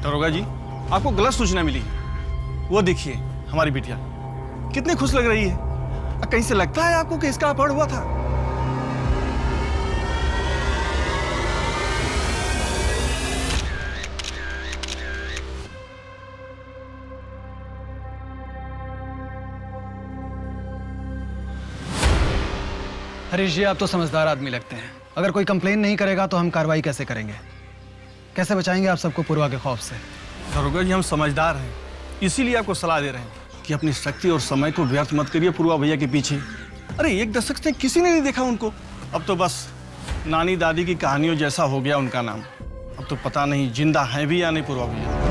दरोगा जी, आपको गलत सूचना मिली। वो देखिए हमारी बिटिया कितनी खुश लग रही है। कहीं से लगता है आपको कि इसका अपहरण हुआ था? हरीश जी, आप तो समझदार आदमी लगते हैं। अगर कोई कंप्लेन नहीं करेगा तो हम कार्रवाई कैसे करेंगे? कैसे बचाएंगे आप सबको पूर्वा के खौफ से? दरोगा जी, हम समझदार हैं, इसीलिए आपको सलाह दे रहे हैं कि अपनी शक्ति और समय को व्यर्थ मत करिए पूर्वा भैया के पीछे। अरे 1 दशक से किसी ने नहीं देखा उनको। अब तो बस नानी दादी की कहानियों जैसा हो गया उनका नाम। अब तो पता नहीं जिंदा है भी या नहीं पूर्वा भैया।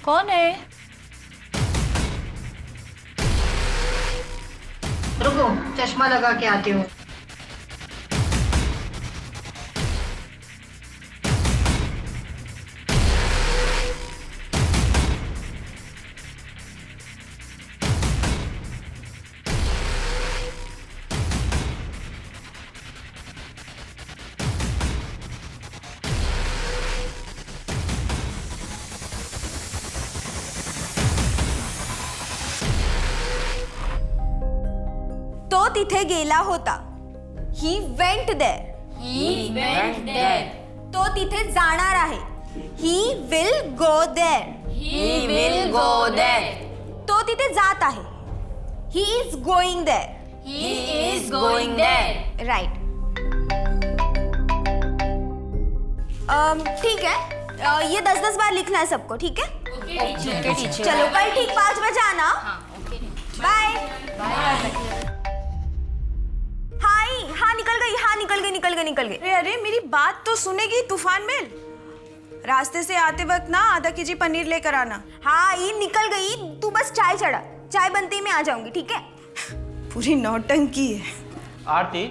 कौन है? रुको, चश्मा लगा के आती हूँ। तो तिथे गेला होता. He went there. तो तिथे जाणार आहे. He will go there. तो तिथे जात आहे. He is going there. Right. ठीक है. ये 10-10 बार लिखना है सबको, ठीक है? चलो कल ठीक 5 बजे आना. बाय. हाँ निकल गई। अरे मेरी बात तो सुनेगी तूफान मेल। रास्ते से आते वक्त ना आधा केजी पनीर लेकर आना। हाँ ये निकल गई, तू बस चाय चढ़ा, चाय बनते ही मैं आ जाऊंगी, ठीक है? पूरी नौटंकी है। आरती,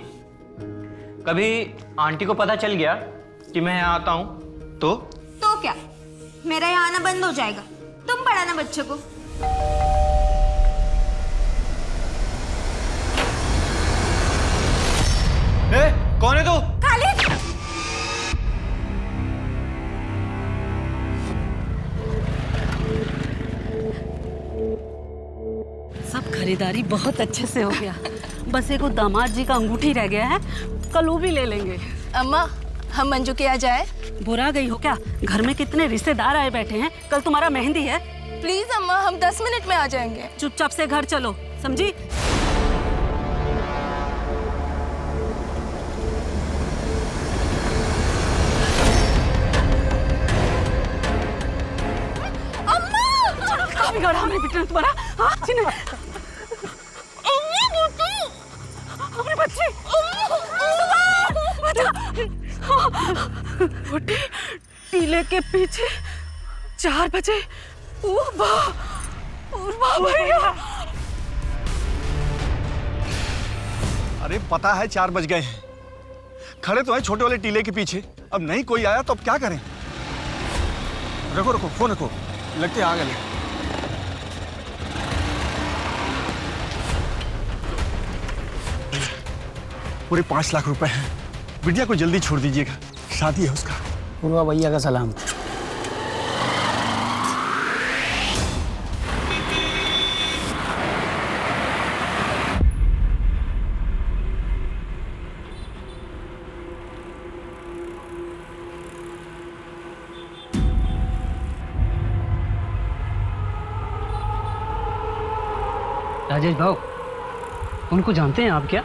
कभी आंटी को पता चल गया कि मैं यहाँ आता हूँ तो क्या मेरा यहाँ आना बंद हो जाएगा? तुम पढ़ाना बच्चों को। कौन है तू? खालिद! सब खरीदारी बहुत अच्छे से हो गया। बस एक दामाद जी का अंगूठी रह गया है, कल वो भी ले लेंगे। अम्मा, हम मंजू के यहाँ जाए? बुरा गई हो क्या? घर में कितने रिश्तेदार आए बैठे हैं, कल तुम्हारा मेहंदी है। प्लीज अम्मा, हम 10 मिनट में आ जाएंगे। चुपचाप से घर चलो, समझी? बिगाड़ा हमने बेटे ने तुम्हारा? हाँ चिन्ह अपने बच्चे छोटे टीले के पीछे 4 बजे भैया। अरे पता है 4 बज गए हैं, खड़े तो हैं छोटे वाले टीले के पीछे। अब नहीं कोई आया तो अब क्या करें? रखो फोन रखो, लगते आ गए। पूरे 5 लाख रुपए हैं। बिटिया को जल्दी छोड़ दीजिएगा, शादी है उसका। पूर्वा भैया का सलाम। राजेश भाऊ, उनको जानते हैं आप क्या?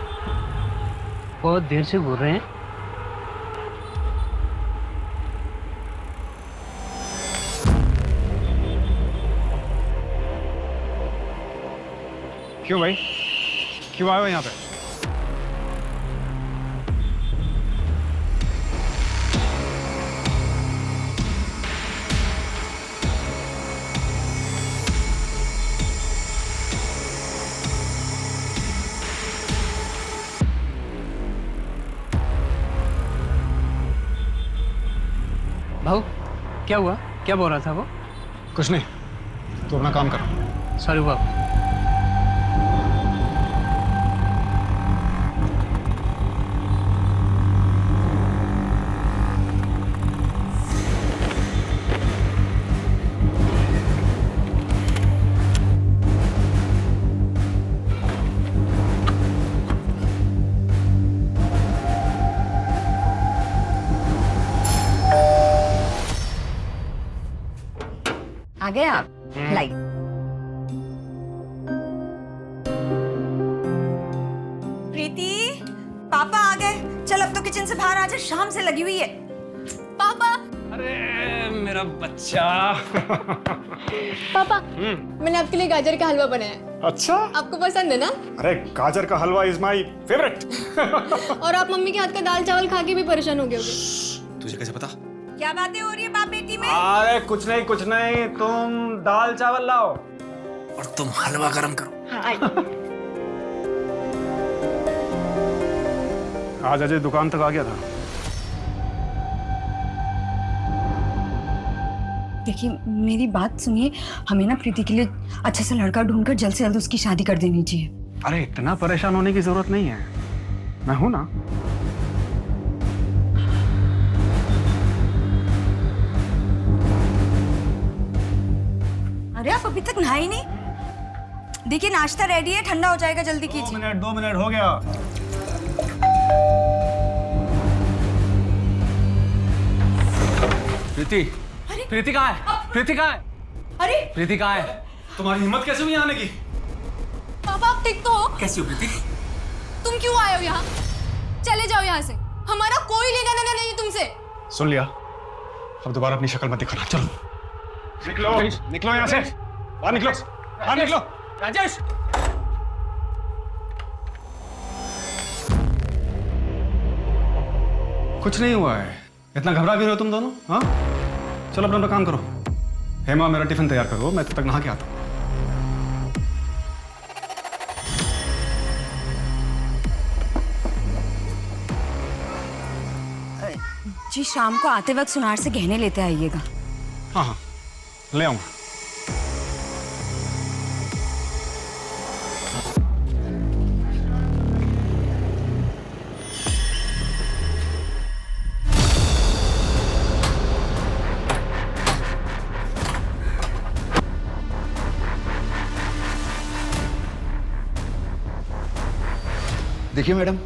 बहुत देर से बोल रहे हैं। क्यों भाई, क्यों आए हो यहाँ पे? भाऊ क्या हुआ, क्या बोल रहा था वो? कुछ नहीं, तू अपना काम कर। सॉरी बाबू। आ गए आप? लाइट। प्रीति, पापा आ गए। चल अब तो किचन से बाहर आ जा, शाम से लगी हुई है। पापा। अरे मेरा बच्चा। पापा, मैंने आपके लिए गाजर का हलवा बनाया है। अच्छा, आपको पसंद है ना? अरे गाजर का हलवा इज माय फेवरेट। और आप मम्मी के हाथ का दाल चावल खा के भी परेशान हो गए होगे। तुझे कैसे पता? क्या बातें हो रही है बाप बेटी में? अरे कुछ नहीं, तुम दाल चावल लाओ और तुम हलवा गरम करो। आज अजय दुकान तक आ गया था। देखिए मेरी बात सुनिए, हमें ना प्रीति के लिए अच्छा सा लड़का ढूंढकर जल्द से जल्द उसकी शादी कर देनी चाहिए। अरे इतना परेशान होने की जरूरत नहीं है, मैं हूं ना। अरे आप अभी तक नहाई नहीं? देखिए नाश्ता रेडी है, ठंडा हो जाएगा, जल्दी कीजिए। 2 मिनट हो गया। प्रीति, प्रीति कहाँ है? प्रीति कहाँ है? अरे प्रीति कहाँ है? तुम्हारी हिम्मत कैसे हुई आने की? पापा आप ठीक तो हो? कैसी हो प्रीति? तुम क्यों आए हो यहाँ? चले जाओ यहाँ से, हमारा कोई लेना देना नहीं तुमसे। सुन लिया, अब दोबारा अपनी शक्ल मत दिखाना। चलो निकलो यहाँ से, बाहर निकलो, बाहर निकलो। राजेश, कुछ नहीं हुआ है, इतना घबरा भी रहे हो तुम दोनों? हाँ चलो अपना काम करो। हेमा मेरा टिफिन तैयार करो, मैं तब तक नहा के आता हूँ। जी शाम को आते वक्त सुनार से गहने लेते आइएगा। हाँ ले आऊंगा। देखिए मैडम,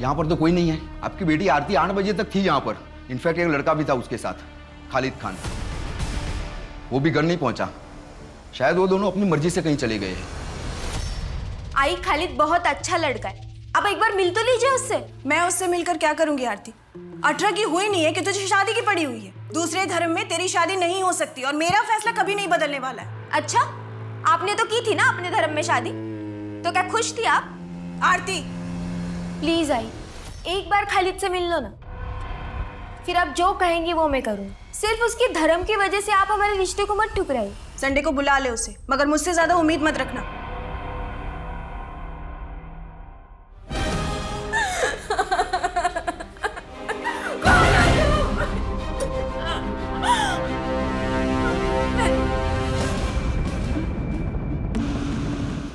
यहाँ पर तो कोई नहीं है। आपकी बेटी आरती 8 बजे तक थी यहाँ पर। इनफैक्ट एक लड़का भी था उसके साथ, खालिद खान। वो भी घर नहीं पहुंचा। शायद वो दोनों अपनी मर्जी से कहीं चले गए हैं। आई, खालिद बहुत अच्छा लड़का है, अब एक बार मिल तो लीजिए उससे। मैं उससे मिलकर क्या करूंगी आरती? 18 की हुई नहीं है कि तुझे शादी की पड़ी हुई है। दूसरे धर्म में तेरी शादी नहीं हो सकती और मेरा फैसला कभी नहीं बदलने वाला है। अच्छा, आपने तो की थी ना अपने धर्म में शादी, तो क्या खुश थी आप? आरती प्लीज आई, एक बार खालिद से मिल लो ना, फिर आप जो कहेंगी वो मैं करूँ। सिर्फ उसके धर्म की वजह से आप हमारे रिश्ते को मत ठुकराइए। संडे को बुला ले उसे, मगर मुझसे ज्यादा उम्मीद मत रखना।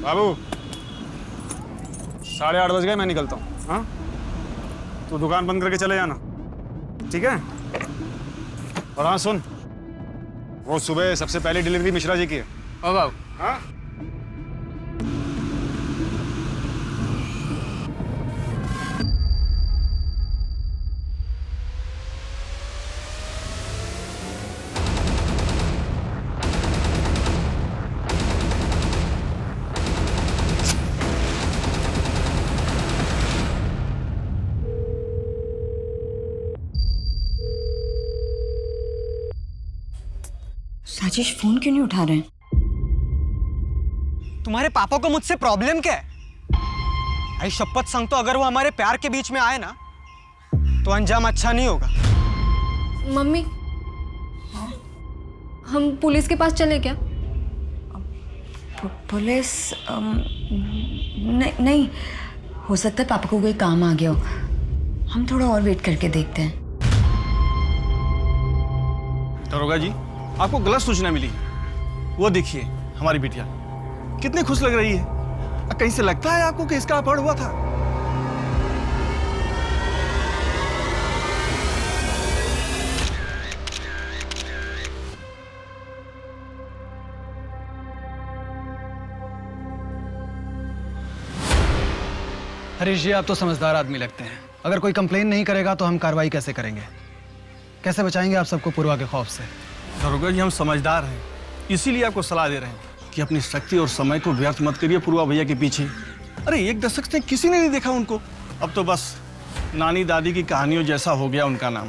बाबू 8:30 बज गए, मैं निकलता हूँ। हाँ तू दुकान बंद करके चले जाना, ठीक है? और हाँ सुन, वो सुबह सबसे पहली डिलीवरी मिश्रा जी की है। ओ बाबू। हाँ राजेश फोन क्यों नहीं उठा रहे हैं? तुम्हारे पापा को मुझसे प्रॉब्लम क्या है? आई शपथ सांगतो, अगर वो हमारे प्यार के बीच में आए ना तो अंजाम अच्छा नहीं होगा। मम्मी, हम पुलिस के पास चले क्या? पुलिस? नहीं, हो सकता है पापा को कोई काम आ गया हो। हम थोड़ा और वेट करके देखते हैं। दरोगा जी, आपको गलत सूचना मिली है। वो देखिए हमारी बिटिया कितनी खुश लग रही है। कहीं से लगता है आपको कि इसका अपहरण हुआ था? हरीश जी, आप तो समझदार आदमी लगते हैं। अगर कोई कंप्लेन नहीं करेगा तो हम कार्रवाई कैसे करेंगे? कैसे बचाएंगे आप सबको पूर्वा के खौफ से? दरोगा जी, हम समझदार हैं, इसीलिए आपको सलाह दे रहे हैं कि अपनी शक्ति और समय को व्यर्थ मत करिए पूर्वा भैया के पीछे। अरे 1 दशक से किसी ने नहीं देखा उनको। अब तो बस नानी दादी की कहानियों जैसा हो गया उनका नाम।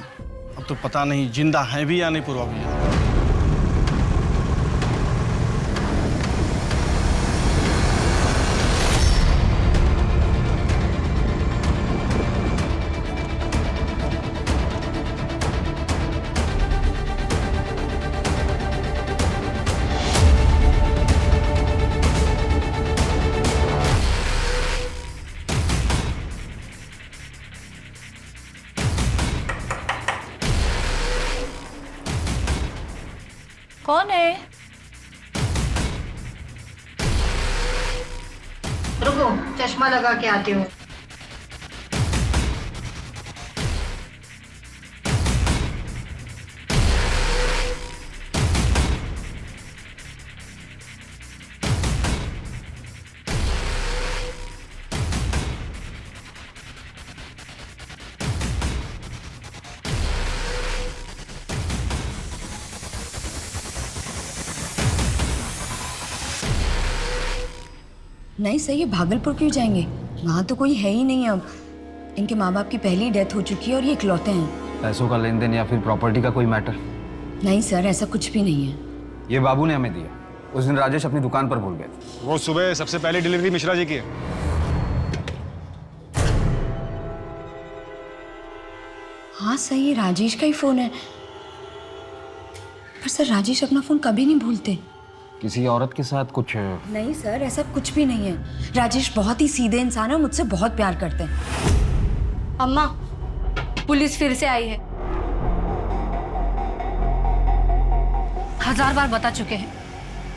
अब तो पता नहीं जिंदा है भी या नहीं पूर्वा भैया। कौन है? रुको, चश्मा लगा के आती हूँ। नहीं सर, ये भागलपुर क्यों जाएंगे? वहाँ तो कोई है ही नहीं अब। इनके माँ बाप की पहली डेथ हो चुकी है और ये इकलौते हैं। पैसों का लेन देन या फिर प्रॉपर्टी का कोई मैटर? नहीं सर, ऐसा कुछ भी नहीं है। ये बाबू ने हमें दिया। उस दिन राजेश अपनी दुकान पर भूल गए थे। वो सुबह सबसे पहली डिलीवरी मिश्रा जी की है। हाँ सही, राजेश का ही फोन है। पर सर, राजेश अपना फोन कभी नहीं भूलते। किसी औरत के साथ कुछ? नहीं सर, ऐसा कुछ भी नहीं है। राजेश बहुत ही सीधे इंसान है, मुझसे बहुत प्यार करते हैं। अम्मा, पुलिस फिर से आई है। 1000 बार बता चुके हैं,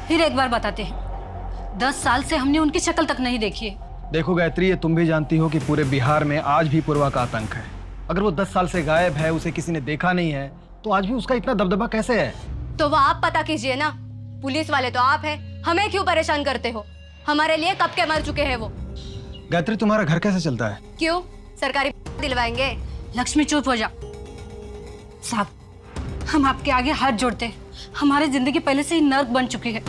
फिर एक बार बताते हैं। 10 साल से हमने उनकी शक्ल तक नहीं देखी है। देखो गायत्री, ये तुम भी जानती हो कि पूरे बिहार में आज भी पूर्वा का आतंक है। अगर वो 10 साल से गायब है, उसे किसी ने देखा नहीं है, तो आज भी उसका इतना दबदबा कैसे है? तो वो आप पता कीजिए ना। पुलिस वाले तो आप हैं, हमें क्यों परेशान करते हो? हमारे लिए कब के मर चुके हैं वो। गायत्री, तुम्हारा घर कैसे चलता है? क्यों, सरकारी दिलवाएंगे? लक्ष्मी चुप हो जा। साहब, हम आपके आगे हाथ जोड़ते हैं। हमारी जिंदगी पहले से ही नर्क बन चुकी है,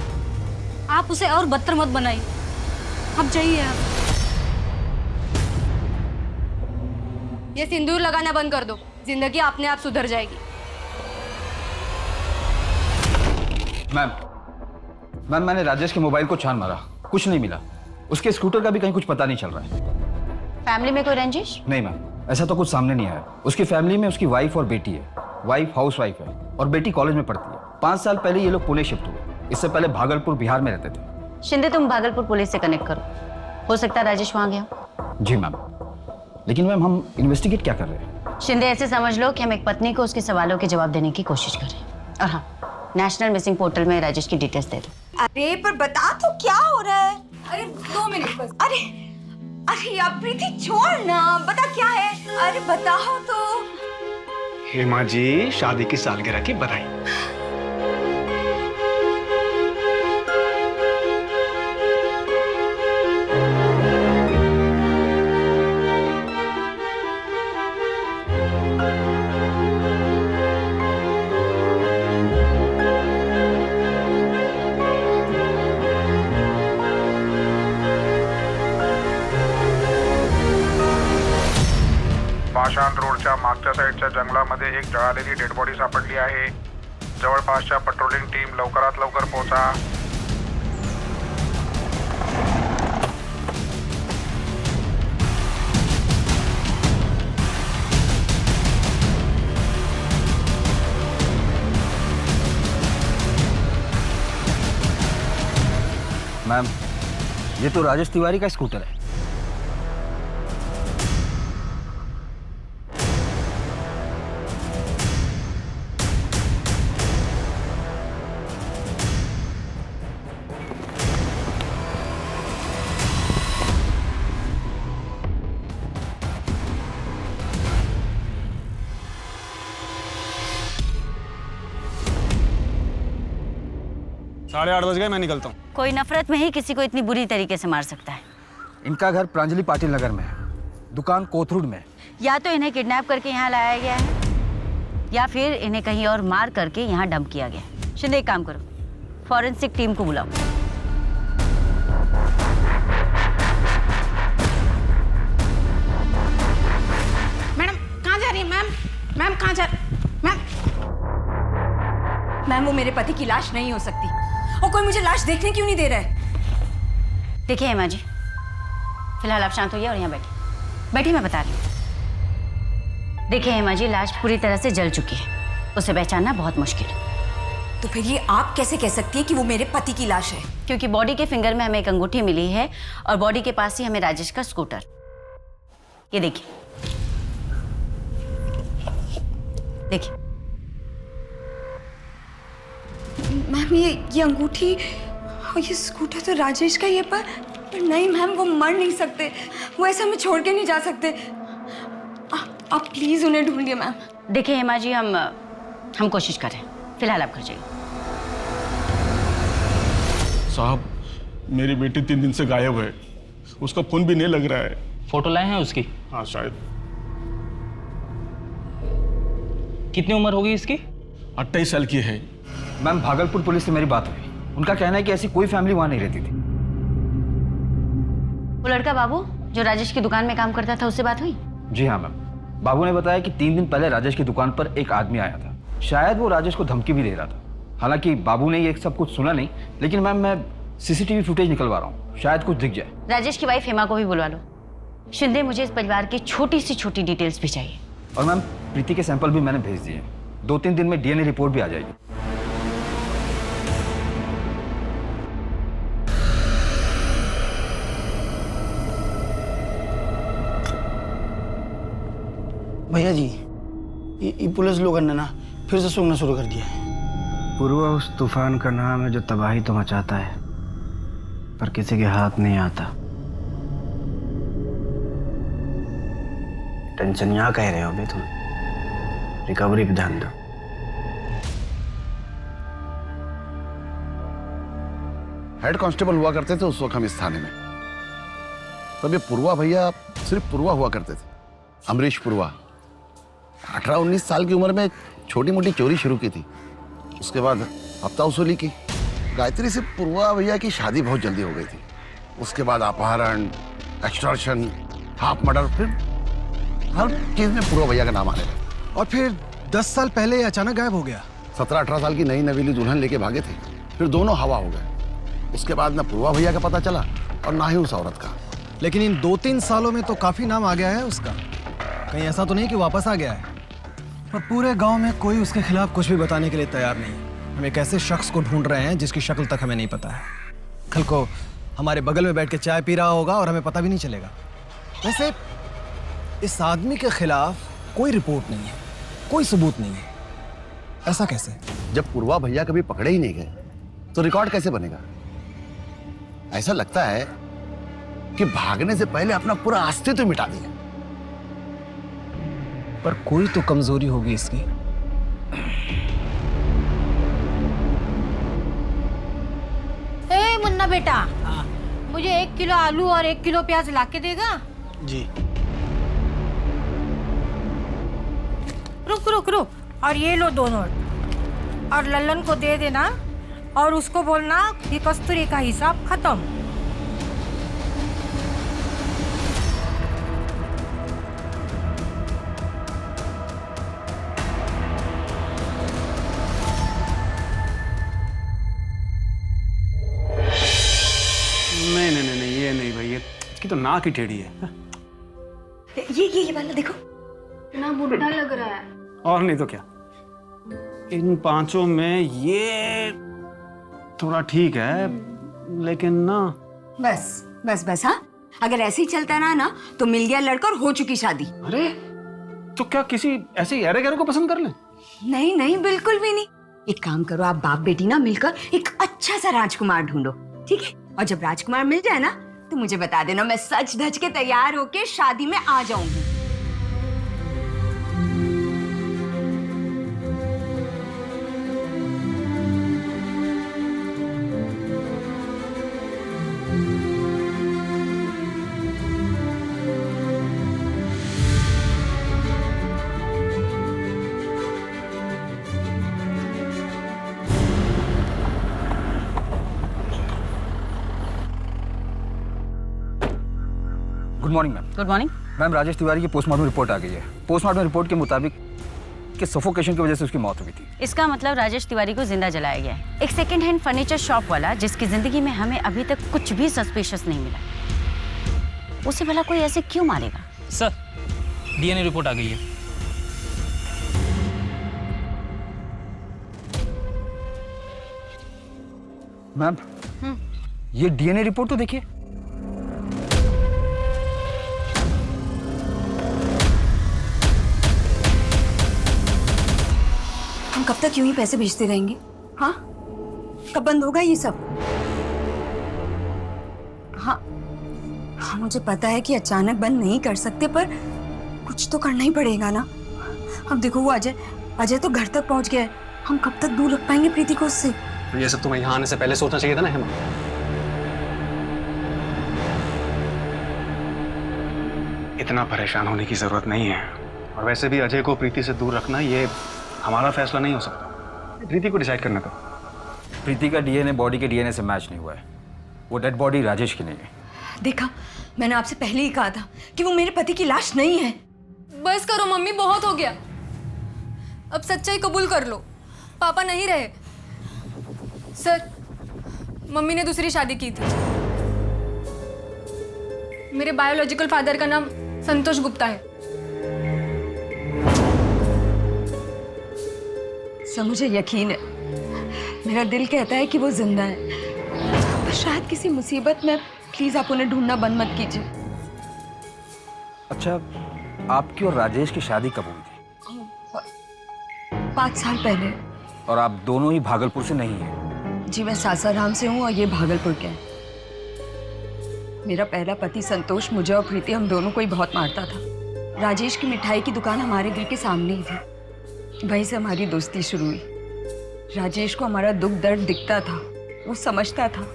आप उसे और बदतर मत बनाइए। अब जाइए आप। ये सिंदूर लगाना बंद कर दो, जिंदगी अपने आप सुधर जाएगी। मैम, मैंने राजेश के मोबाइल को छान मारा, कुछ नहीं मिला। उसके स्कूटर का भी कहीं कुछ पता नहीं चल रहा है। फैमिली में कोई रंजिश? नहीं मैम, ऐसा तो कुछ सामने नहीं आया। उसकी फैमिली में उसकी वाइफ और बेटी है। वाइफ हाउसवाइफ है और बेटी कॉलेज में पढ़ती है। 5 साल पहले ये लोग पुणे शिफ्ट हुए। इससे पहले भागलपुर बिहार में रहते थे। शिंदे, तुम भागलपुर पुलिस से कनेक्ट करो, हो सकता है राजेश वहाँ गया। जी मैम, लेकिन मैम हम इन्वेस्टिगेट क्या कर रहे हैं? शिंदे, ऐसे समझ लो कि हम एक पत्नी को उसके सवालों के जवाब देने की कोशिश कर रहे हैं। और हाँ, नेशनल मिसिंग पोर्टल में राजेश की डिटेल्स दे दो। अरे पर बता तो क्या हो रहा है? अरे 2 मिनट बस। अरे यार प्रीति, छोड़ ना, बता क्या है? अरे बताओ तो। हेमा जी, शादी की सालगिरह की बधाई। पाषाण रोडच्या मागच्या साईडच्या जंगलामध्ये एक जळालेली डेड बॉडी सापडली आहे. जवळपासच्या पेट्रोलिंग टीम लवकरात लवकर पोहोचा. मैम, ये तो राजेश तिवारी का स्कूटर है। पाषाण रोडच्या मागच्या साईडच्या जंगलामध्ये एक जळालेली डेड बॉडी सापडली आहे. जवळपासच्या पेट्रोलिंग टीम लवकरात लवकर पोहोचा. मैम, ये तो राजेश तिवारी का स्कूटर है। 8:30 बज गए, मैं निकलता हूँ। कोई नफरत में ही किसी को इतनी बुरी तरीके से मार सकता है। इनका घर प्रांजलि पाटिल नगर में है, दुकान कोथरूड में। या तो इन्हें किडनैप करके यहाँ लाया गया है या फिर इन्हें कहीं और मार करके यहाँ डंप किया गया है। शिंदे एक काम करो, फॉरेंसिक टीम को बुलाओ। मैडम कहाँ जा रही है? मैम कहाँ जा मैम वो मेरे पति की लाश नहीं हो सकती, और कोई मुझे लाश देखने क्यों नहीं दे रहा है? देखिए हेमा जी, फिलहाल आप शांत होइए और यहाँ बैठिए। बैठिए, मैं बता रही हूँ। देखिए हेमा जी, लाश पूरी तरह से जल चुकी है, उसे पहचानना बहुत मुश्किल है। तो फिर ये आप कैसे कह सकती है कि वो मेरे पति की लाश है? क्योंकि बॉडी के फिंगर में हमें एक अंगूठी मिली है और बॉडी के पास ही हमें राजेश का स्कूटर। ये देखिए, देखिए। मैम ये अंगूठी और ये स्कूटर तो राजेश का ही है, पर नहीं मैम, वो मर नहीं सकते, वो ऐसे हमें छोड़ के नहीं जा सकते। आप प्लीज उन्हें ढूंढिए मैम। देखिए हेमा जी, हम कोशिश कर रहे हैं, फिलहाल आप घर जाइए। साहब, मेरी बेटी 3 दिन से गायब है, उसका फोन भी नहीं लग रहा है। फोटो लाए हैं उसकी? हाँ शायद। कितनी उम्र होगी इसकी? 28 साल की है। मैम, भागलपुर पुलिस से मेरी बात हुई, उनका कहना है कि ऐसी कोई फैमिली वहां नहीं रहती थी। वो लड़का बाबू जो राजेश की दुकान में काम करता था, उससे बात हुई? जी हाँ मैम, बाबू ने बताया कि 3 दिन पहले राजेश की दुकान पर एक आदमी आया था, शायद वो राजेश को धमकी भी दे रहा था। हालांकि बाबू ने ये सब कुछ सुना नहीं, लेकिन मैम मैं सीसीटीवी फुटेज निकलवा रहा हूँ, शायद कुछ दिख जाए। राजेश की वाइफ हेमा को भी बुलवा लो। शिंदे, मुझे इस परिवार की छोटी से छोटी डिटेल्स भी चाहिए। और मैम, प्रीति के सैंपल भी मैंने भेज दिए, 2-3 दिन में डीएनए रिपोर्ट भी आ जाएगी। भैया जी, ये पुलिस लोगों ने ना फिर से सूंघना शुरू कर दिया है। पूर्वा उस तूफान का नाम है जो तबाही तो मचाता है, पर किसी के हाथ नहीं आता। टेंशन यहाँ कह रहे हो अभी तुम, रिकवरी पे ध्यान दो। हेड कांस्टेबल हुआ करते थे उस वक्त हम इस थाने में, तब ये पूर्वा भैया सिर्फ पूर्वा हुआ करते थे, अमरीश पूर्वा। 18-19 साल की उम्र में छोटी मोटी चोरी शुरू की थी, उसके बाद हफ्ता वसूली की। गायत्री से पूर्वा भैया की शादी बहुत जल्दी हो गई थी, उसके बाद अपहरण, एक्सटॉर्शन, हाफ मर्डर, फिर हर चीज में पूर्वा भैया का नाम आने लगा। और फिर 10 साल पहले ये अचानक गायब हो गया। 17-18 साल की नई नवीली दुल्हन लेके भागे थे, फिर दोनों हवा हो गए। उसके बाद ना पूर्वा भैया का पता चला और ना ही उस औरत का। लेकिन इन 2-3 सालों में तो काफी नाम आ गया है उसका, कहीं ऐसा तो नहीं कि वापस आ गया है? पर पूरे गांव में कोई उसके खिलाफ कुछ भी बताने के लिए तैयार नहीं है। हम एक ऐसे शख्स को ढूंढ रहे हैं जिसकी शक्ल तक हमें नहीं पता है। कल को हमारे बगल में बैठ के चाय पी रहा होगा और हमें पता भी नहीं चलेगा। वैसे इस आदमी के खिलाफ कोई रिपोर्ट नहीं है, कोई सबूत नहीं है, ऐसा कैसे? जब पूर्वा भैया कभी पकड़े ही नहीं गए तो रिकॉर्ड कैसे बनेगा? ऐसा लगता है कि भागने से पहले अपना पूरा अस्तित्व मिटा दिया। पर कोई तो कमजोरी होगी इसकी। ए मुन्ना बेटा, मुझे 1 किलो आलू और 1 किलो प्याज ला के देगा? जी। रुक रुक रुक, और ये लो 2 नोट, और लल्लन को दे देना और उसको बोलना कि कस्तूरी का हिसाब खत्म। नहीं, ये नहीं भाई, ये इसकी तो नाक ही टेढ़ी है। ये वाला देखो, इतना बुढ़ा लग रहा है। और नहीं तो क्या, इन 5 में ये थोड़ा ठीक है, लेकिन ना बस बस बस। हाँ, अगर ऐसे ही चलता रहा ना तो मिल गया लड़का और हो चुकी शादी। अरे तो क्या किसी ऐसे यारे गहरे को पसंद कर ले? नहीं नहीं, बिल्कुल भी नहीं। एक काम करो, आप बाप बेटी ना मिलकर एक अच्छा सा राजकुमार ढूंढो, ठीक है? और जब राजकुमार मिल जाए ना तो मुझे बता देना, मैं सच धज के तैयार होके शादी में आ जाऊंगी। Good morning ma'am. Good morning. Ma'am, Rajesh Tiwari की पोस्टमार्टम रिपोर्ट आ गई है। पोस्टमार्टम रिपोर्ट के मुताबिक कि सफोकेशन की वजह से उसकी मौत हुई थी। इसका मतलब राजेश तिवारी को जिंदा जलाया गया है। एक सेकंड हैंड फर्नीचर शॉप वाला जिसकी जिंदगी में हमें अभी तक कुछ भी सस्पिशियस नहीं मिला, उसे भला कोई ऐसे क्यों मारेगा? सर, डीएनए रिपोर्ट आ गई है। मैम, ये डीएनए रिपोर्ट तो देखिए। हम कब तक यूं ही पैसे भेजते रहेंगे? हाँ, कब बंद होगा ये सब? हाँ, मुझे पता है कि अचानक बंद नहीं कर सकते, पर कुछ तो करना ही पड़ेगा ना। अब देखो वो अजय तो घर तक पहुंच गया है। हम कब तक दूर रख पाएंगे प्रीति को उससे? तो ये सब तुम्हें यहाँ आने से पहले सोचना चाहिए था ना हेमा। इतना परेशान होने की जरूरत नहीं है। और वैसे भी अजय को प्रीति से दूर रखना ये हमारा फैसला नहीं हो सकता। प्रीति को डिसाइड करना था। प्रीति का डीएनए बॉडी के डीएनए से मैच नहीं हुआ है। वो डेड बॉडी राजेश की नहीं है। देखा, मैंने आपसे पहले ही कहा था कि वो मेरे पति की लाश नहीं है। बस करो मम्मी, बहुत हो गया। अब सच्चाई कबूल कर लो, पापा नहीं रहे। सर, मम्मी ने दूसरी शादी की थी। मेरे बायोलॉजिकल फादर का नाम संतोष गुप्ता है। सर, मुझे यकीन है, मेरा दिल कहता है कि वो जिंदा है, पर शायद किसी मुसीबत में। प्लीज आप उन्हें ढूंढना बंद मत कीजिए। अच्छा, आपकी और राजेश की शादी कब हुई थी? 5 साल पहले। और आप दोनों ही भागलपुर से नहीं हैं? जी, मैं सासाराम से हूँ और ये भागलपुर के हैं। मेरा पहला पति संतोष मुझे और प्रीति, हम दोनों को ही बहुत मारता था। राजेश की मिठाई की दुकान हमारे घर के सामने ही थी। वहीं से हमारी दोस्ती शुरू हुई। राजेश को हमारा दुख दर्द दिखता था, वो समझता था,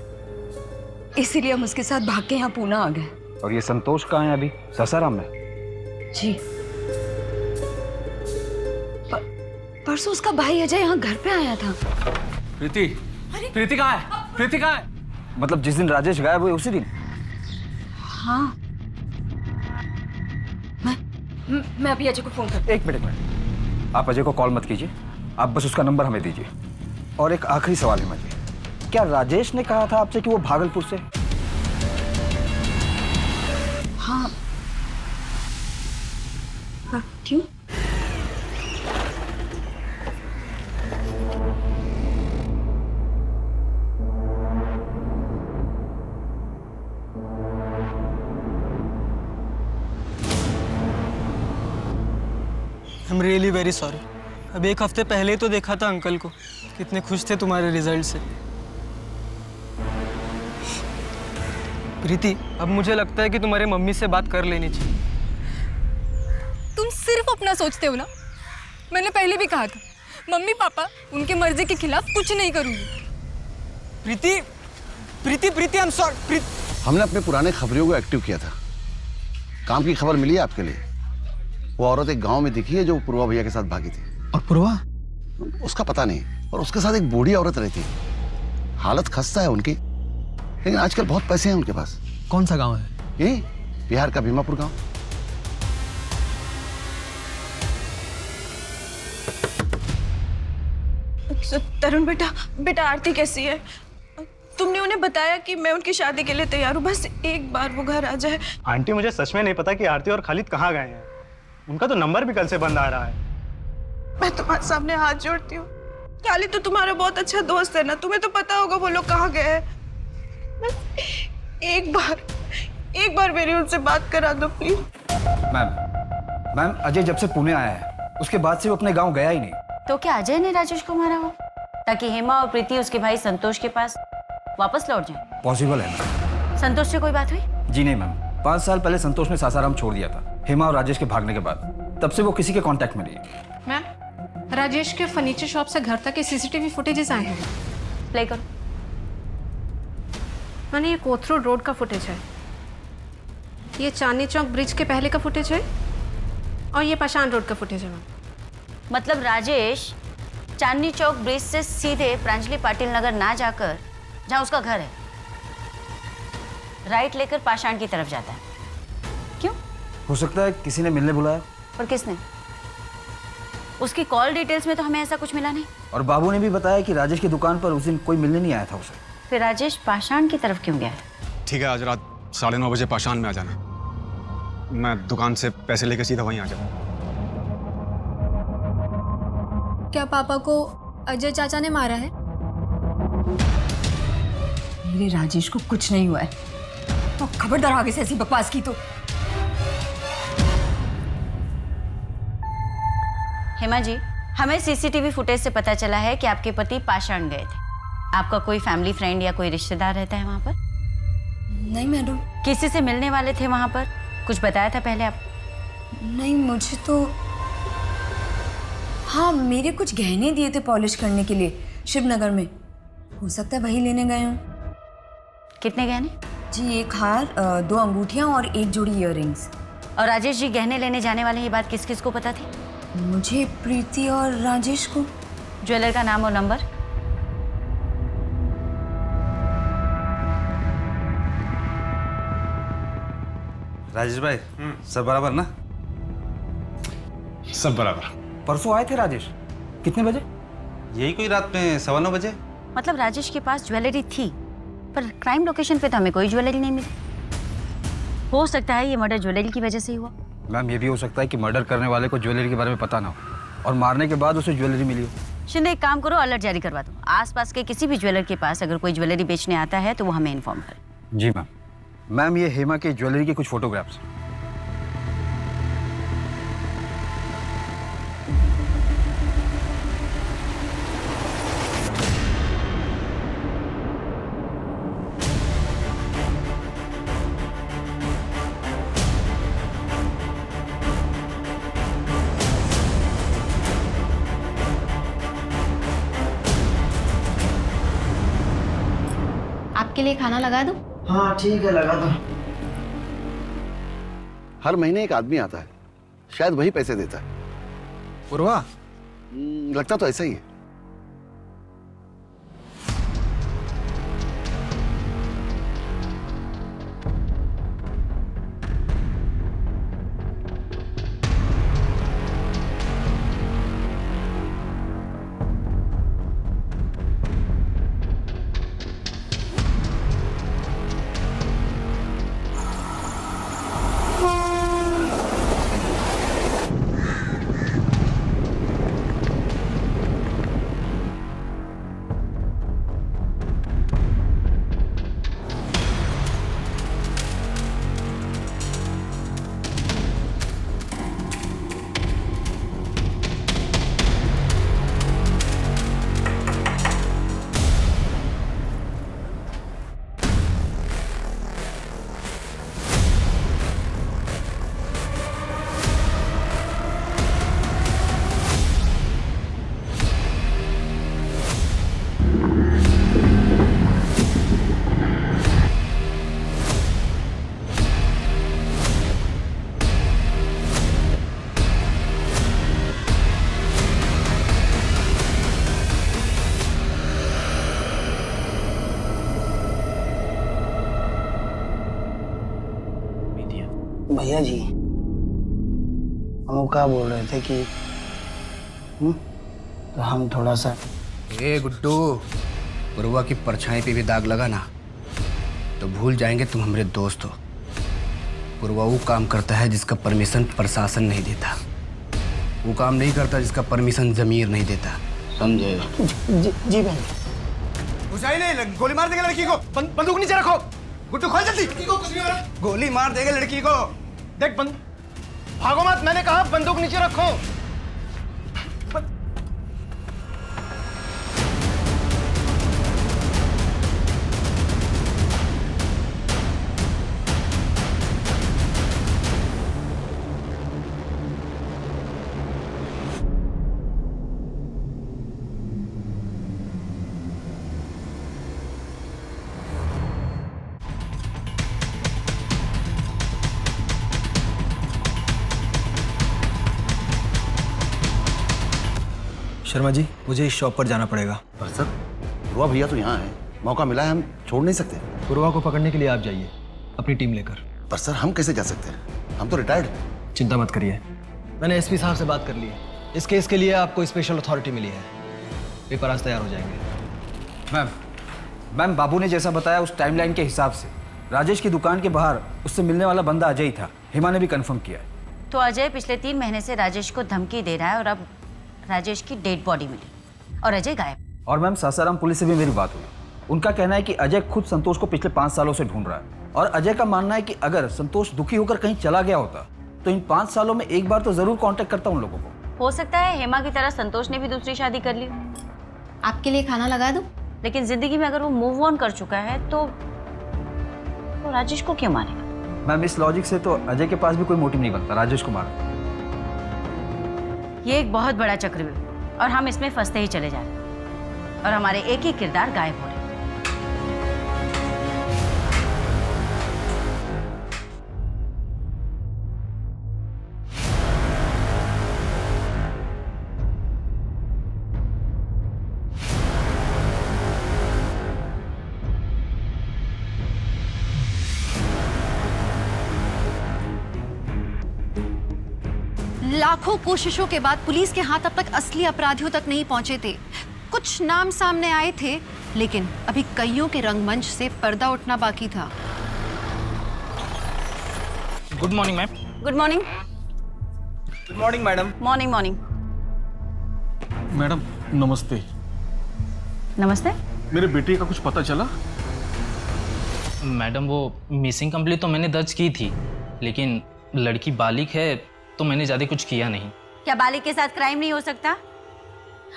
इसीलिए हम उसके साथ भाग के यहाँ पूना आ गए। और ये संतोष कहाँ है अभी? सासाराम में? जी, परसों उसका भाई अजय यहाँ घर पे आया था। प्रीति, प्रीति कहाँ है? प्रीति कहाँ है? मतलब जिस दिन राजेश गायब हुए उसी दिन? हाँ, मैं अभी अजय को फोन करती हूँ। एक मिनट, आप अजय को कॉल मत कीजिए, आप बस उसका नंबर हमें दीजिए। और एक आखिरी सवाल है मुझे, क्या राजेश ने कहा था आपसे कि वो भागलपुर से? हाँ। क्यों? I'm really very sorry। अब 1 हफ्ते पहले ही तो देखा था अंकल को, कितने खुश थे तुम्हारे रिजल्ट से। प्रीति, अब मुझे लगता है कि तुम्हारी मम्मी से बात कर लेनी चाहिए। तुम सिर्फ अपना सोचते हो ना। मैंने पहले भी कहा था, मम्मी पापा उनके मर्जी के खिलाफ कुछ नहीं करूंगी। प्रीति, प्रीति, प्रीति, I'm sorry। हमने अपने पुराने खबरियों को एक्टिव किया था। काम की खबर मिली है आपके लिए। वो औरत एक गांव में दिखी है जो पूर्वा भैया के साथ भागी थी। और पूर्वा? उसका पता नहीं। और उसके साथ एक बूढ़ी औरत रहती है। हालत खस्ता है उनकी, लेकिन आजकल बहुत पैसे हैं उनके पास। कौन सा गांव है? यही बिहार का भीमापुर गांव। तरुण बेटा आरती कैसी है? तुमने उन्हें बताया कि मैं उनकी शादी के लिए तैयार हूँ, बस एक बार वो घर आ जाए। आंटी, मुझे सच में नहीं पता कि आरती और खालिद कहाँ गए हैं। उनका तो नंबर भी कल से बंद आ रहा है। मैं तुम्हारे सामने हाथ जोड़ती हूँ। खालिद तो तुम्हारा बहुत अच्छा दोस्त है ना, तुम्हें तो पता होगा वो लोग कहाँ गए हैं। एक बार मेरी उनसे बात करा दो प्लीज। मैम, अजय जब से पुणे आया है उसके बाद से वो अपने गांव गया ही नहीं। तो क्या अजय ने राजेश को मारा हो ताकि हेमा और प्रीति उसके भाई संतोष के पास वापस लौट जाए? पॉसिबल है मैम। संतोष से कोई बात हुई? जी नहीं मैम, 5 साल पहले संतोष ने सासाराम छोड़ दिया था हेमा और राजेश के भागने के बाद। तब से वो किसी के कांटेक्ट में नहीं है। मैम, राजेश के फर्नीचर शॉप से घर तक के सीसीटीवी फुटेजेस आए हैं। प्ले करो। मैंने ये कोथरूड रोड का फुटेज है, ये चांदनी चौक ब्रिज के पहले का फुटेज है, और ये पाषाण रोड का फुटेज है मैम। मतलब राजेश चांदनी चौक ब्रिज से सीधे प्रांजलि पाटिल नगर ना जाकर जहाँ उसका घर है, राइट लेकर पाषाण की तरफ जाता है। हो सकता है किसी ने मिलने बुलाया। और किसने? उसकी कॉल डिटेल्स में तो हमें ऐसा कुछ मिला नहीं। और बाबू ने भी बताया कि राजेश की दुकान पर उस दिन कोई मिलने नहीं आया था उसे। फिर राजेश पाषाण की तरफ क्यों गया है? ठीक है, आज रात 9:30 बजे पाषाण में आ जाना। मैं दुकान से पैसे लेकर सीधा वहीं आ जाऊंगा। क्या पापा को अजय चाचा ने मारा है? मेरे राजेश को कुछ नहीं हुआ है। तो खबरदार आगे से ऐसी बकवास की तो। हेमा जी, हमें सीसीटीवी फुटेज से पता चला है कि आपके पति पाषाण गए थे। आपका कोई फैमिली फ्रेंड या कोई रिश्तेदार रहता है वहाँ पर? नहीं मैडम। किसी से मिलने वाले थे वहाँ पर? कुछ बताया था पहले आप? नहीं, मुझे तो हाँ, मेरे कुछ गहने दिए थे पॉलिश करने के लिए शिवनगर में। हो सकता है वही लेने गए हों। कितने गहने? जी, एक हार, 2 अंगूठियाँ और 1 जोड़ी इयररिंग्स। और राजेश जी गहने लेने जाने वाले, ये बात किस किस को पता थी? मुझे, प्रीति और राजेश को। ज्वेलर का नाम और नंबर? राजेश भाई, सब बराबर ना? सब बराबर। परसों आए थे राजेश, कितने बजे? यही कोई रात में 9:15 बजे। मतलब राजेश के पास ज्वेलरी थी, पर क्राइम लोकेशन पे तो हमें कोई ज्वेलरी नहीं मिली। हो सकता है ये मर्डर ज्वेलरी की वजह से ही हुआ। मैम, ये भी हो सकता है कि मर्डर करने वाले को ज्वेलरी के बारे में पता ना हो और मारने के बाद उसे ज्वेलरी मिली हो। शिंदे, एक काम करो, अलर्ट जारी करवा दो। आसपास के किसी भी ज्वेलर के पास अगर कोई ज्वेलरी बेचने आता है तो वो हमें इन्फॉर्म करें। जी मैम। मैम, ये हेमा के ज्वेलरी के कुछ फोटोग्राफ्स। आपके लिए खाना लगा दूं? हाँ ठीक है, लगा दो। हर महीने एक आदमी आता है, शायद वही पैसे देता है। पूर्वा? लगता तो ऐसा ही है। भैया जी, हम क्या बोल रहे थे कि तो हम थोड़ा सा। ए गुड्डू, पूर्वा की परछाई पे भी दाग लगा ना तो भूल जाएंगे तुम हमारे दोस्त हो। पूर्वा वो काम करता है जिसका परमिशन प्रशासन नहीं देता, वो काम नहीं करता जिसका परमिशन जमीर नहीं देता, समझे? जी भाई। घुसाई नहीं, गोली मार देगा लड़की को। बंदूक नीचे रखो। गुड्डू खोल जल्दी। गोली मार देगा लड़की को। देख भागो मत, मैंने कहा बंदूक नीचे रखो। शर्मा जी, मुझे इस शॉप पर जाना पड़ेगा। पर सर, पूर्वा भैया तो यहाँ है, मौका मिला है, हम छोड़ नहीं सकते। पूर्वा को पकड़ने के लिए आप जाइए अपनी टीम लेकर। पर सर, हम कैसे जा सकते हैं? हम तो रिटायर्ड। चिंता मत करिए, मैंने एसपी साहब से बात कर ली है। इस केस के लिए आपको स्पेशल अथॉरिटी मिली है। पेपर आज तैयार हो जाएंगे। मैम बाबू ने जैसा बताया उस टाइमलाइन के हिसाब से राजेश की दुकान के बाहर उससे मिलने वाला बंदा अजय ही था। हेमा ने भी कंफर्म किया है। तो अजय पिछले 3 महीने से राजेश को धमकी दे रहा है और अब राजेश की डेड बॉडी मिली और अजय गायब। और मैम सासाराम पुलिस से भी मेरी बात हुई। उनका कहना है कि अजय खुद संतोष को पिछले 5 सालों से ढूंढ रहा है और अजय का मानना है कि अगर संतोष दुखी होकर कहीं चला गया होता तो इन 5 सालों में एक बार तो जरूर कांटेक्ट करता उन लोगों को। हो सकता है हेमा की तरह संतोष ने भी दूसरी शादी कर ली। आपके लिए खाना लगा दूं? लेकिन जिंदगी में अगर वो मूव ऑन कर चुका है तो राजेश को क्यों मारेगा? मैम इस लॉजिक से तो अजय के पास भी कोई मोटिव नहीं बनता राजेश को मारने। ये एक बहुत बड़ा चक्रव्यूह और हम इसमें फंसते ही चले जा रहे हैं और हमारे एक ही किरदार गायब हो रहे हैं। लाखों कोशिशों के बाद पुलिस के हाथ अब तक असली अपराधियों तक नहीं पहुंचे थे। कुछ नाम सामने आए थे, लेकिन अभी कईयों के रंगमंच से पर्दा उठना बाकी था। Good morning ma'am. Good morning. Good morning madam. Morning morning. Madam नमस्ते। नमस्ते। मेरे बेटे का कुछ पता चला? मैडम वो मिसिंग कंप्लेंट तो मैंने दर्ज की थी, लेकिन लड़की बालिग है तो मैंने ज़्यादा कुछ किया नहीं। क्या बालिग के साथ क्राइम नहीं हो सकता?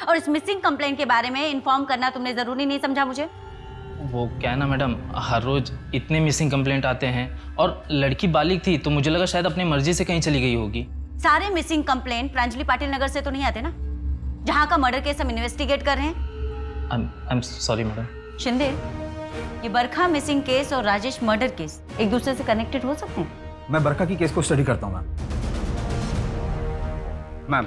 और इस मिसिंग कंप्लेंट के बारे में इन्फॉर्म करना तुमने ज़रूरी नहीं समझा मुझे? वो क्या है ना मैडम, हर रोज़ इतने मिसिंग कंप्लेंट आते हैं और लड़की बालिग थी तो मुझे लगा शायद अपनी मर्जी से कहीं चली गई होगी। सारे मिसिंग कंप्लेंट प्रांजलि पाटिल नगर से तो नहीं आते ना, जहाँ का मर्डर केस हम इन्वेस्टिगेट कर रहे हैं। I am sorry madam. Shinde, ये बरखा मिसिंग केस और राजेश मर्डर केस एक दूसरे से कनेक्टेड हो सकते हैं? मैं बरखा की केस को स्टडी करता हूँ मैम।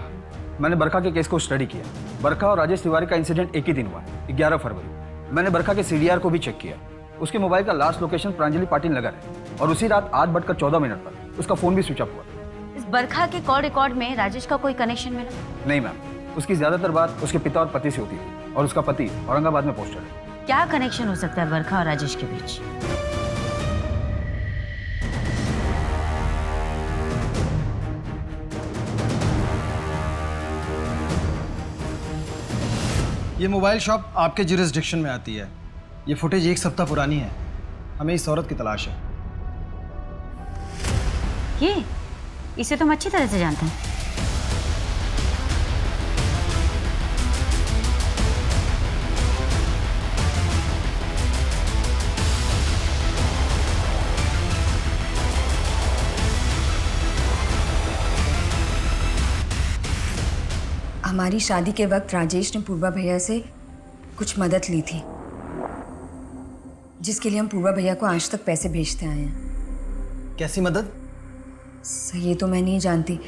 मैंने बरखा के केस को स्टडी किया। बरखा और राजेश तिवारी का इंसिडेंट एक ही दिन हुआ, 11 फरवरी। मैंने बरखा के CDR को भी चेक किया। उसके मोबाइल का लास्ट लोकेशन प्रांजलि पाटिल नगर है और उसी रात 8:14 पर उसका फोन भी स्विच ऑफ हुआ। इस बरखा के कॉल रिकॉर्ड में राजेश का कोई कनेक्शन मिला? नहीं मैम, उसकी ज्यादातर बात उसके पिता और पति से होती थी और उसका पति औरंगाबाद में पोस्टर है। क्या कनेक्शन हो सकता है बरखा और राजेश के बीच? ये मोबाइल शॉप आपके जुरिस्डिक्शन में आती है। ये फुटेज 1 सप्ताह पुरानी है। हमें इस औरत की तलाश है। ये इसे तो हम अच्छी तरह से जानते हैं। हमारी शादी के वक्त राजेश ने पूर्वा भैया से कुछ मदद ली थी, जिसके लिए हम पूर्वा भैया को आज तक पैसे भेजते आए हैं। कैसी मदद? ये तो मैं नहीं जानती,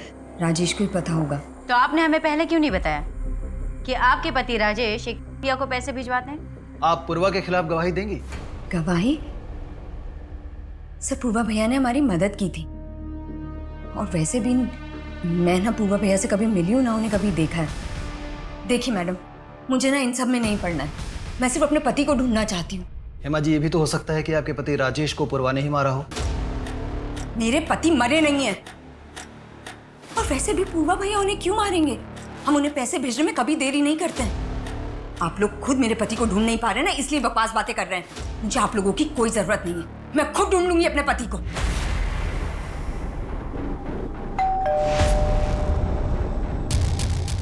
राजेश को ही पता होगा। तो आपने हमें पहले क्यों नहीं बताया कि आपके पति राजेश एक भैया को पैसे भिजवाते हैं? आप पूर्वा के खिलाफ गवाही देंगी? गवाही? सर, पूर्वा भैया ने हमारी मदद की थी और वैसे भी मैं ना पूर्वा भैया से कभी मिली हूँ ना उन्हें कभी देखा है। देखिए मैडम, मुझे ना इन सब में नहीं पड़ना है। मैं सिर्फ अपने पति को ढूंढना चाहती हूँ। हेमा जी, ये भी तो हो सकता है कि आपके पति राजेश को पूर्वा ने ही मारा हो। मेरे पति मरे नहीं हैं। और वैसे भी पूर्वा भैया उन्हें क्यों मारेंगे? हम उन्हें पैसे भेजने में कभी देरी नहीं करते हैं। आप लोग खुद मेरे पति को ढूंढ नहीं पा रहे ना, इसलिए बकवास बातें कर रहे हैं। मुझे आप लोगों की कोई जरूरत नहीं है। मैं खुद ढूंढ लूंगी अपने पति को।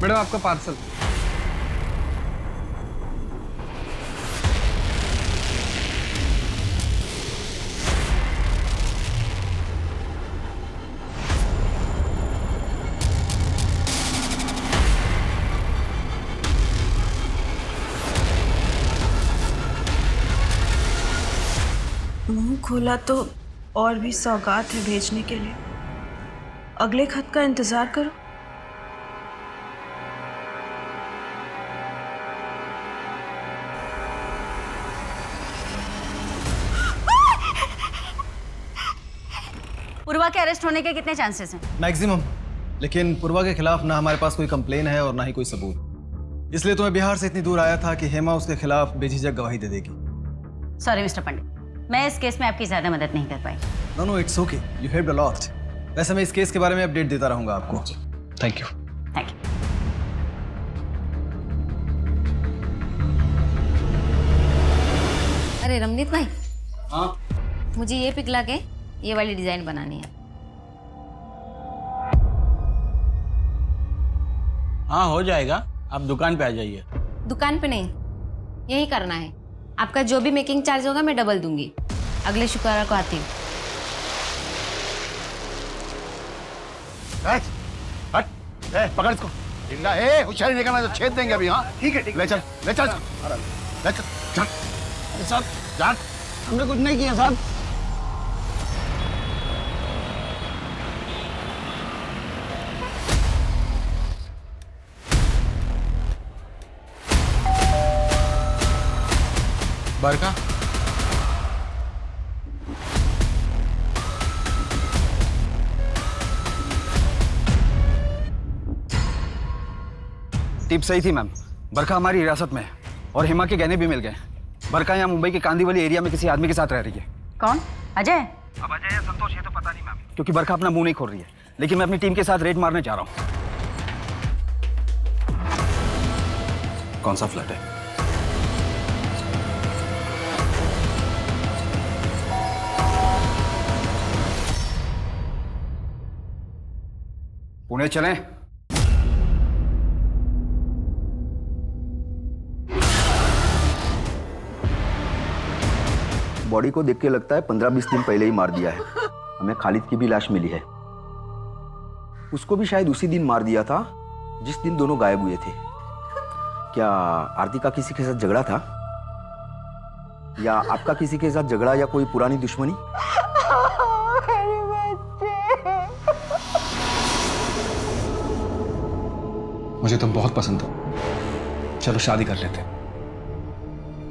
मैडम आपका पार्सल। मुंह खोला तो और भी सौगात है भेजने के लिए। अगले खत का इंतजार करो। पूर्वा के अरेस्ट होने के कितने चांसेस हैं? मैक्सिमम। लेकिन पूर्वा के खिलाफ ना हमारे पास कोई कंप्लेन है और ना ही कोई सबूत। इसलिए तो मैं बिहार से इतनी दूर आया था कि हेमा उसके खिलाफ बेझिझक गवाही दे देगी। सॉरी मिस्टर पंडित, मैं इस केस में आपकी ज्यादा मदद नहीं कर पाई। No it's okay, you helped a lot. वैसे मैं इस केस के बारे में अपडेट देता रहूंगा आपको। Thank you. Thank you. अरे रमनीत भाई, हाँ मुझे ये पिक ला के ये वाली डिजाइन बनानी है। हाँ हो जाएगा, आप दुकान पे आ जाइए। दुकान पे नहीं, यही करना है। आपका जो भी मेकिंग चार्ज होगा मैं डबल दूंगी। अगले शुक्रवार को आती हूँ। पकड़ इसको। जिंदा है, होशियारी नहीं करना तो छेद देंगे अभी। हाँ ठीक है, ले चल ले चल ले चल चल। साहब जान, हमने कुछ नहीं किया साहब। बरका टिप सही थी मैम। बरखा हमारी हिरासत में है और हेमा के गहने भी मिल गए। बरखा यहाँ मुंबई के कांदीवली एरिया में किसी आदमी के साथ रह रही है। कौन? अजय? अब अजय या संतोष ये तो पता नहीं मैम, क्योंकि बरखा अपना मुंह नहीं खोल रही है। लेकिन मैं अपनी टीम के साथ रेड मारने जा रहा हूँ। कौन सा फ्लैट है? पुणे चलें? बॉडी को देख के लगता है 15-20 दिन पहले ही मार दिया है। हमें खालिद की भी लाश मिली है। उसको भी शायद उसी दिन मार दिया था जिस दिन दोनों गायब हुए थे। क्या आरती का किसी के साथ झगड़ा था, या आपका किसी के साथ झगड़ा, या कोई पुरानी दुश्मनी? मुझे तुम बहुत पसंद हो, चलो शादी कर लेते।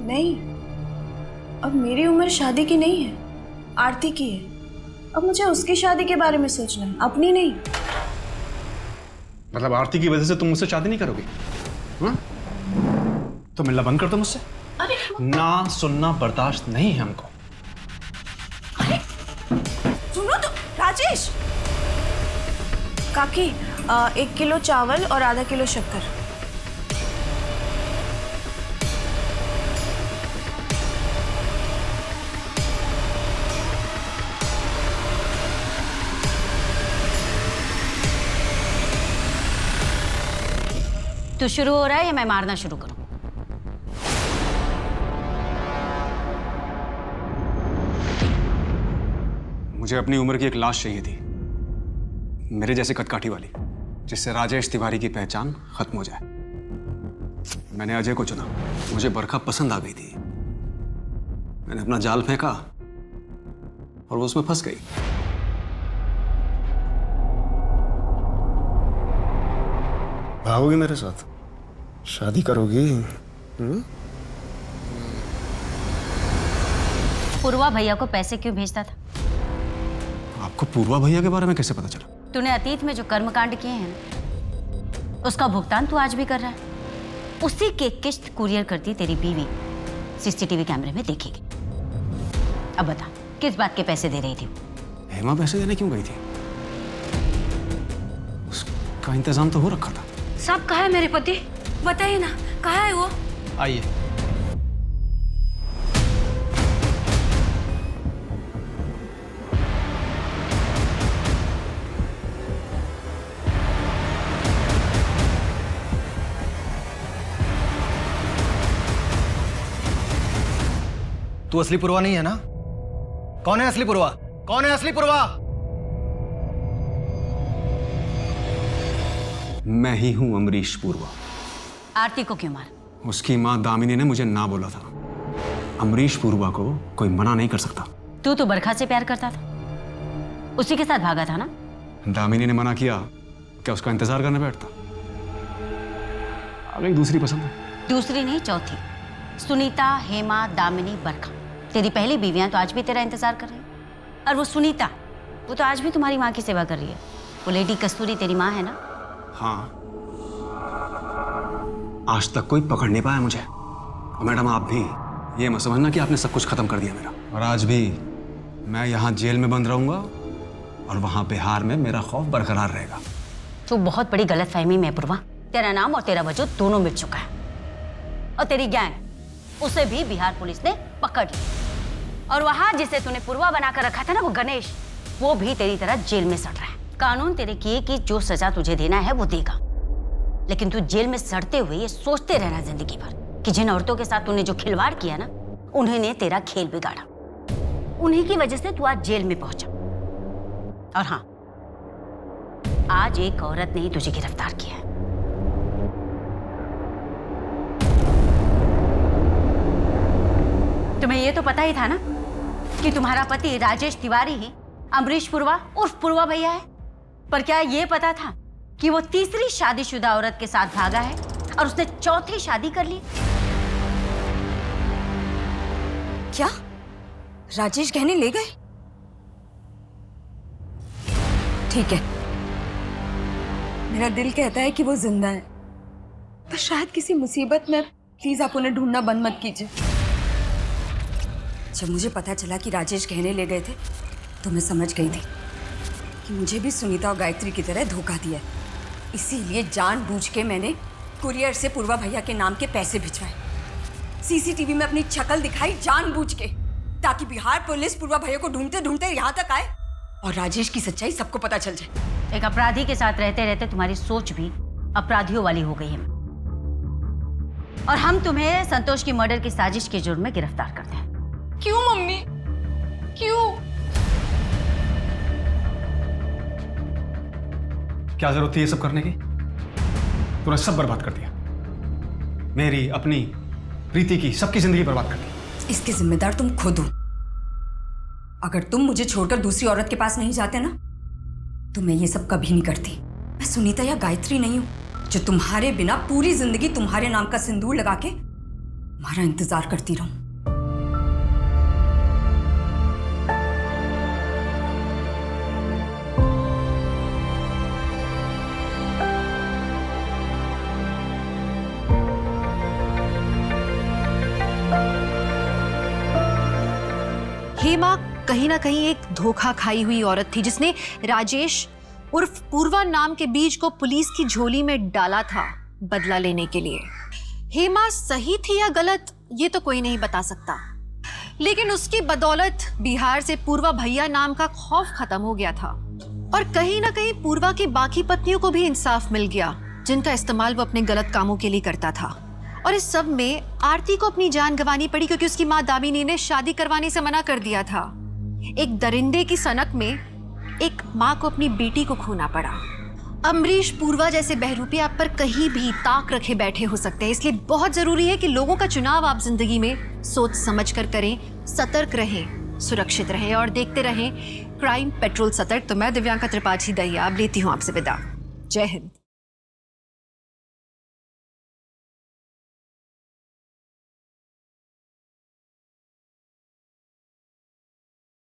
नहीं, अब मेरी उम्र शादी की नहीं है, आरती की है। अब मुझे उसकी शादी के बारे में सोचना है, अपनी नहीं। मतलब आरती की वजह से तुम मुझसे शादी नहीं करोगे? हाँ? तो मिलना बंद कर दो मुझसे। ना सुनना बर्दाश्त नहीं है हमको। सुनो तो राजेश। काकी 1 किलो चावल और आधा किलो शक्कर। तो शुरू हो रहा है या मैं मारना शुरू करूं? मुझे अपनी उम्र की एक लाश चाहिए थी, मेरे जैसे कदकाठी वाली, जिससे राजेश तिवारी की पहचान खत्म हो जाए। मैंने अजय को चुना। मुझे बरखा पसंद आ गई थी। मैंने अपना जाल फेंका और वो उसमें फंस गई। भागोगी मेरे साथ? शादी करोगी? पूर्वा भैया को पैसे क्यों भेजता था? आपको पूर्वा भैया के बारे में कैसे पता चला? तूने अतीत में जो कर्मकांड किए हैं ना, उसका भुगतान तू आज भी कर रहा है। उसी के किस्त कुरियर करती तेरी बीवी सीसीटीवी कैमरे में देखेगी। अब बता, किस बात के पैसे दे रही थी? हेमा पैसे देने क्यों गई थी? उसका इंतजाम तो हो रखा था। साहब कहाँ है मेरे पति? बताइए ना, कहाँ है वो? आइए। तू असली पुरवा नहीं है ना? कौन है असली पुरवा? कौन है असली पुरवा? मैं ही हूं अमरीश पूर्वा। आरती को क्यों मार? उसकी मां दामिनी ने मुझे ना बोला था। अमरीश पूर्वा को कोई मना नहीं कर सकता। तू तो बरखा से प्यार करता था, उसी के साथ भागा था ना? दामिनी ने मना किया, क्या उसका इंतजार करने बैठता? अब एक दूसरी पसंद है। दूसरी नहीं, चौथी। सुनीता, हेमा, दामिनी, बरखा, तेरी पहली बीवियां तो आज भी तेरा इंतजार कर रही हैं। और वो सुनीता वो तो आज भी तुम्हारी माँ की सेवा कर रही है। वो लेडी कस्तूरी तेरी माँ है ना? हाँ, आज तक कोई पकड़ नहीं पाया मुझे। और मैडम आप भी ये मत समझना कि आपने सब कुछ खत्म कर दिया मेरा। और आज भी मैं यहाँ जेल में बंद रहूंगा और वहाँ बिहार में मेरा खौफ बरकरार रहेगा। तो बहुत बड़ी गलतफहमी में पूर्वा, तेरा नाम और तेरा वजूद दोनों मिट चुका है। और तेरी गैंग, उसे भी बिहार पुलिस ने पकड़ लिया। और वहां जिसे तूने पूर्वा बनाकर रखा था ना, वो गणेश, वो भी तेरी तरह जेल में सड़ रहा है। कानून तेरे किए की जो सजा तुझे देना है वो देगा, लेकिन तू जेल में सड़ते हुए ये सोचते रहना जिंदगी भर कि जिन औरतों के साथ तूने जो खिलवाड़ किया ना, उन्होंने तेरा खेल बिगाड़ा। उन्हीं की वजह से तू आज जेल में पहुंचा। और हाँ, आज एक औरत ने ही तुझे गिरफ्तार किया है। तुम्हें ये तो पता ही था ना कि तुम्हारा पति राजेश तिवारी ही अमरीश पुरवा उर्फ पुरवा भैया है, पर क्या ये पता था कि वो तीसरी शादीशुदा औरत के साथ भागा है और उसने चौथी शादी कर ली? क्या राजेश गहने ले गए? ठीक है, मेरा दिल कहता है कि वो जिंदा है, पर शायद किसी मुसीबत में। प्लीज आप उन्हें ढूंढना बंद मत कीजिए। जब मुझे पता चला कि राजेश गहने ले गए थे तो मैं समझ गई थी कि मुझे भी सुनीता और गायत्री की तरह धोखा दिया है। इसीलिए जानबूझ के मैंने कुरियर से पूर्वा भैया के नाम के पैसे भिजवाए, सीसीटीवी में अपनी शक्ल दिखाई जानबूझ के, ताकि बिहार पुलिस पूर्वा भैया को ढूंढते ढूंढते यहाँ तक आए और राजेश की सच्चाई सबको पता चल जाए। एक अपराधी के साथ रहते रहते तुम्हारी सोच भी अपराधियों वाली हो गई है, और हम तुम्हें संतोष की मर्डर की साजिश के जुर्म में गिरफ्तार करते हैं। क्यों मम्मी, क्यों? क्या जरूरत थी ये सब करने की? तूने सब बर्बाद कर दिया, मेरी, अपनी, प्रीति की, सबकी जिंदगी बर्बाद कर दी। इसके जिम्मेदार तुम खुद हो। अगर तुम मुझे छोड़कर दूसरी औरत के पास नहीं जाते ना, तो मैं ये सब कभी नहीं करती। मैं सुनीता या गायत्री नहीं हूं जो तुम्हारे बिना पूरी जिंदगी तुम्हारे नाम का सिंदूर लगा के तुम्हारा इंतजार करती रहूं। हेमा कहीं ना कहीं एक धोखा खाई हुई औरत थी जिसने राजेश उर्फ पूर्वा नाम के बीज को पुलिस की झोली में डाला था बदला लेने के लिए। हेमा सही थी या गलत ये तो कोई नहीं बता सकता, लेकिन उसकी बदौलत बिहार से पूर्वा भैया नाम का खौफ खत्म हो गया था और कहीं ना कहीं पूर्वा की बाकी पत्नियों को भी इंसाफ मिल गया जिनका इस्तेमाल वो अपने गलत कामों के लिए करता था। और इस सब में आरती को अपनी जान गंवानी पड़ी क्योंकि उसकी माँ दामिनी ने शादी करवाने से मना कर दिया था। एक दरिंदे की सनक में एक माँ को अपनी बेटी को खोना पड़ा। अमरीश पूर्वा जैसे बहरूपी आप पर कहीं भी ताक रखे बैठे हो सकते हैं, इसलिए बहुत जरूरी है कि लोगों का चुनाव आप जिंदगी में सोच समझ कर करें, सतर्क रहें, सुरक्षित रहें और देखते रहें क्राइम पेट्रोल सतर्क। तो मैं दिव्यांका त्रिपाठी दहिया अब लेती हूँ आपसे विदा। जय हिंद।